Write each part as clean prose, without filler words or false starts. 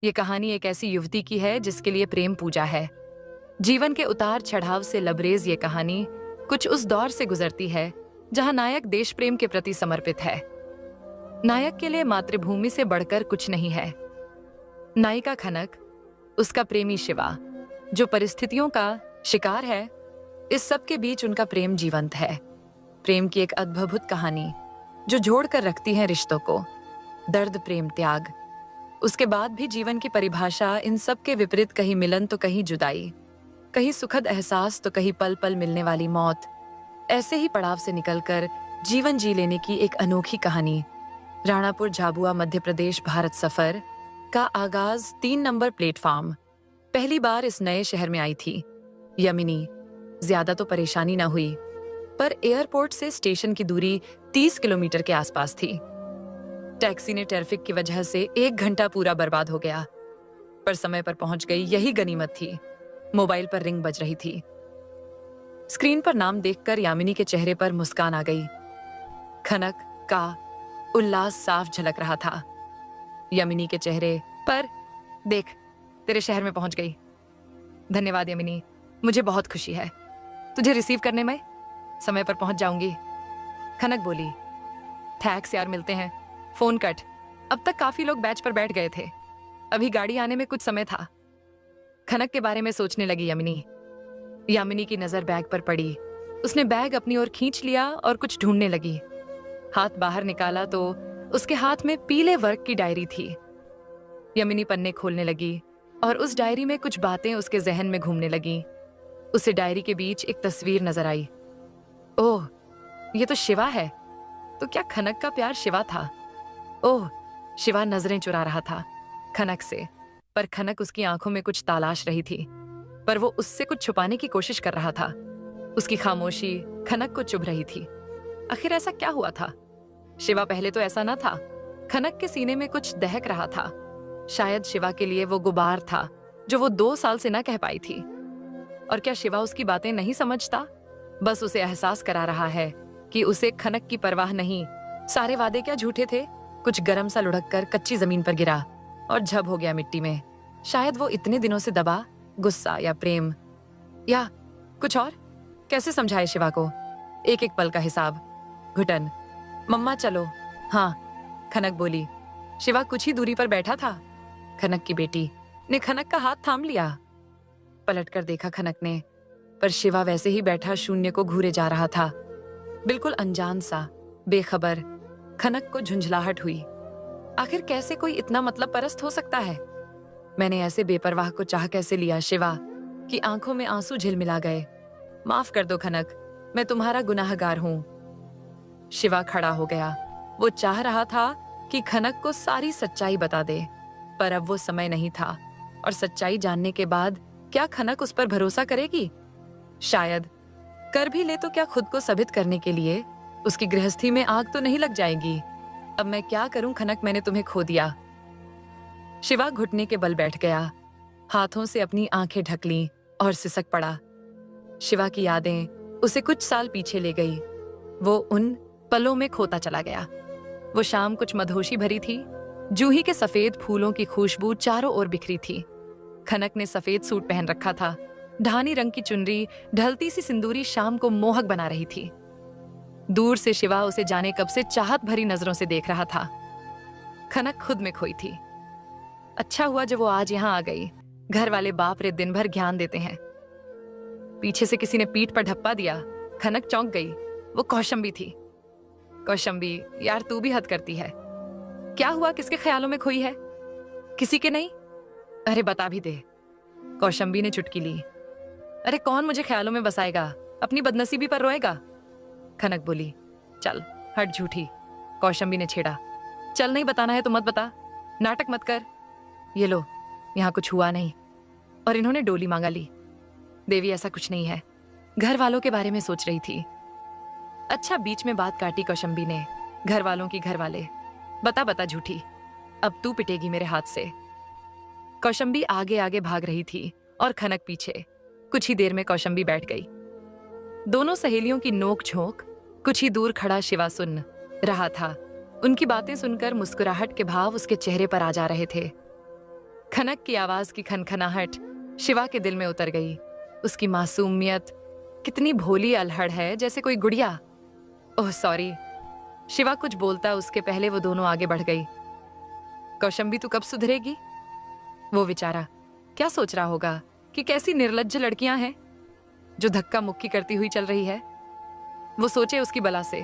ये कहानी एक ऐसी युवती की है जिसके लिए प्रेम पूजा है। जीवन के उतार चढ़ाव से लबरेज ये कहानी कुछ उस दौर से गुजरती है जहां नायक देश प्रेम के प्रति समर्पित है। नायक के लिए मातृभूमि से बढ़कर कुछ नहीं है। नायिका खनक, उसका प्रेमी शिवा, जो परिस्थितियों का शिकार है, इस सब के बीच उनका प्रेम जीवंत है। प्रेम की एक अद्भुत कहानी जो जोड़ कर रखती है रिश्तों को। दर्द, प्रेम, त्याग, उसके बाद भी जीवन की परिभाषा, इन सब के विपरीत, कहीं मिलन तो कहीं जुदाई, कहीं सुखद एहसास तो कहीं पल पल मिलने वाली मौत। ऐसे ही पड़ाव से निकलकर जीवन जी लेने की एक अनोखी कहानी। राणापुर झाबुआ मध्य प्रदेश भारत सफर का आगाज 3 नंबर प्लेटफॉर्म। पहली बार इस नए शहर में आई थी यमिनी। ज्यादा तो परेशानी न हुई, पर एयरपोर्ट से स्टेशन की दूरी 30 किलोमीटर के आसपास थी। टैक्सी ने ट्रैफिक की वजह से 1 घंटा पूरा बर्बाद हो गया, पर समय पर पहुंच गई, यही गनीमत थी। मोबाइल पर रिंग बज रही थी। स्क्रीन पर नाम देखकर यामिनी के चेहरे पर मुस्कान आ गई। खनक का उल्लास साफ झलक रहा था यमिनी के चेहरे पर। देख, तेरे शहर में पहुंच गई। धन्यवाद यमिनी, मुझे बहुत खुशी है। तुझे रिसीव करने में समय पर पहुंच जाऊंगी। खनक बोली। थैंक्स यार, मिलते हैं। Phone cut. अब तक काफी लोग बैच पर बैठ गए थे, अभी गाड़ी आने में कुछ समय था। खनक के बारे में सोचने लगी यामिनी की नजर बैग पर पड़ी। उसने बैग अपनी ओर खींच लिया और कुछ ढूंढने लगी। हाथ बाहर निकाला तो उसके हाथ में पीले वर्क की डायरी थी। यामिनी पन्ने खोलने लगी और उस डायरी में कुछ बातें उसके जहन में घूमने लगी। उसे डायरी के बीच एक तस्वीर नजर आई। ओह, ये तो शिवा है। तो क्या खनक का प्यार शिवा था? ओह, शिवा नजरें चुरा रहा था खनक से, पर खनक उसकी आंखों में कुछ तलाश रही थी, पर वो उससे कुछ छुपाने की कोशिश कर रहा था। उसकी खामोशी खनक को चुभ रही थी। आखिर ऐसा क्या हुआ था? शिवा पहले तो ऐसा न था। खनक के सीने में कुछ दहक रहा था। शायद शिवा के लिए वो गुबार था जो वो 2 साल से न कह पाई थी। और क्या शिवा उसकी बातें नहीं समझता? बस उसे एहसास करा रहा है कि उसे खनक की परवाह नहीं। सारे वादे क्या झूठे थे? कुछ गरम सा लुढ़क कर कच्ची जमीन पर गिरा और झब हो गया मिट्टी में। शायद वो इतने दिनों से दबा गुस्सा या प्रेम या कुछ और। कैसे समझाए शिवा को? एक एक पल का हिसाब। घुटन। मम्मा चलो। हाँ, खनक बोली। शिवा कुछ ही दूरी पर बैठा था। खनक की बेटी ने खनक का हाथ थाम लिया। पलटकर देखा खनक ने, पर शिवा वैसे ही बैठा शून्य को घूरे जा रहा था, बिल्कुल अनजान सा, बेखबर। खनक को झुंझलाहट हुई। आखिर कैसे कोई इतना मतलब परस्त हो सकता है? मैंने ऐसे बेपरवाह को चाह कैसे लिया? शिवा की आंखों में आंसू झिलमिला गए। माफ कर दो खनक, मैं तुम्हारा गुनाहगार हूं। शिवा खड़ा हो गया। वो चाह रहा था कि खनक को सारी सच्चाई बता दे, पर अब वो समय नहीं था। और सच्चाई जानने के बाद क्या खनक उस पर भरोसा करेगी? शायद कर भी ले तो क्या खुद को साबित करने के लिए उसकी गृहस्थी में आग तो नहीं लग जाएगी? अब मैं क्या करूं खनक, मैंने तुम्हें खो दिया। शिवा घुटने के बल बैठ गया, हाथों से अपनी आंखें ढक लीं और सिसक पड़ा। शिवा की यादें उसे कुछ साल पीछे ले गई। वो उन पलों में खोता चला गया। वो शाम कुछ मधोशी भरी थी। जूही के सफेद फूलों की खुशबू चारों ओर बिखरी थी। खनक ने सफेद सूट पहन रखा था। ढानी रंग की चुनरी ढलती सी सिंदूरी शाम को मोहक बना रही थी। दूर से शिवा उसे जाने कब से चाहत भरी नजरों से देख रहा था। खनक खुद में खोई थी। अच्छा हुआ जब वो आज यहाँ आ गई। घर वाले बाप रे दिन भर ज्ञान देते हैं। पीछे से किसी ने पीठ पर ढप्पा दिया। खनक चौंक गई। वो कौशंबी थी। कौशंबी, यार तू भी हद करती है। क्या हुआ? किसके ख्यालों में खोई है? किसी के नहीं? अरे बता भी दे। कौशंबी ने चुटकी ली। अरे कौन मुझे ख्यालों में बसाएगा? अपनी बदनसीबी पर रोएगा? खनक बोली। चल हट झूठी। कौशंबी ने छेड़ा। चल, नहीं बताना है तो मत बता, नाटक मत कर। ये लो, यहाँ कुछ हुआ नहीं। और इन्होंने डोली मांगा ली। देवी, ऐसा कुछ नहीं है। घर वालों के बारे में सोच रही थी। अच्छा, बीच में बात काटी कौशंबी ने। घर वालों की घर वाले। बता बता झूठी, अब तू पिटेगी मेरे हाथ से। कौशंबी आगे आगे भाग रही थी और खनक पीछे। कुछ ही देर में कौशंबी बैठ गई। दोनों सहेलियों की नोक झोंक कुछ ही दूर खड़ा शिवा सुन रहा था। उनकी बातें सुनकर मुस्कुराहट के भाव उसके चेहरे पर आ जा रहे थे। खनक की आवाज की खनखनाहट शिवा के दिल में उतर गई। उसकी मासूमियत कितनी भोली अल्हड़ है, जैसे कोई गुड़िया। Oh sorry. शिवा कुछ बोलता उसके पहले वो दोनों आगे बढ़ गई। कौशंबी तू कब सुधरेगी? वो बेचारा क्या सोच रहा होगा कि कैसी निर्लज्ज लड़कियां हैं जो धक्का मुक्की करती हुई चल रही है। वो सोचे उसकी बला से,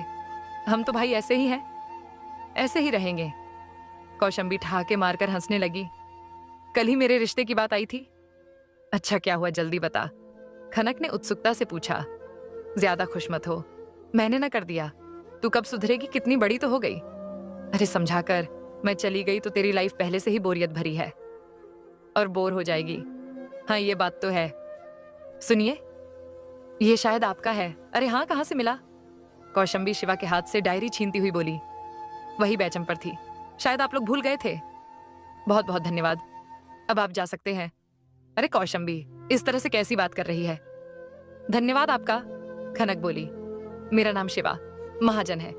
हम तो भाई ऐसे ही हैं, ऐसे ही रहेंगे। कौशंबी ठहाके मारकर हंसने लगी। कल ही मेरे रिश्ते की बात आई थी। अच्छा क्या हुआ, जल्दी बता। खनक ने उत्सुकता से पूछा। ज्यादा खुश मत हो, मैंने ना कर दिया। तू कब सुधरेगी, कितनी बड़ी तो हो गई। अरे समझा कर, मैं चली गई तो तेरी लाइफ पहले से ही बोरियत भरी है और बोर हो जाएगी। हाँ ये बात तो है। सुनिए, ये शायद आपका है। अरे हाँ, कहाँ से मिला? कौशंबी शिवा के हाथ से डायरी छीनती हुई बोली। वही बैचम पर थी, शायद आप लोग भूल गए थे। बहुत बहुत धन्यवाद, अब आप जा सकते हैं। अरे कौशंबी, इस तरह से कैसी बात कर रही है? धन्यवाद आपका, खनक बोली। मेरा नाम शिवा महाजन है।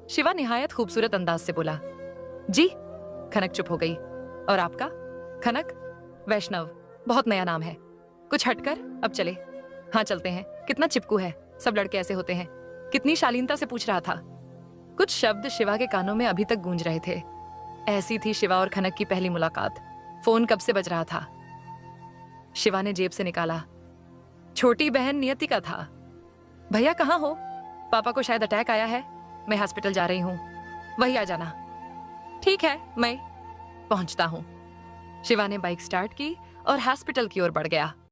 शिवा निहायत खूबसूरत अंदाज से बोला। जी? खनक चुप हो गई। और आपका? खनक? वैष्णव, बहुत नया नाम है। कुछ हटकर अब चले। हाँ चलते हैं। कितना चिपकू है, सब लड़के ऐसे होते हैं। कितनी शालीनता से पूछ रहा था। कुछ शब्द शिवा के कानों में अभी तक गूंज रहे थे। ऐसी थी शिवा और खनक की पहली मुलाकात। फोन कब से बज रहा था। शिवा ने जेब से निकाला। छोटी बहन नियति का था। भैया कहाँ हो? पापा को शायद अटैक आया है, मैं हॉस्पिटल जा रही हूँ, वही आ जाना। ठीक है, मैं पहुंचता हूँ। शिवा ने बाइक स्टार्ट की और हॉस्पिटल की ओर बढ़ गया।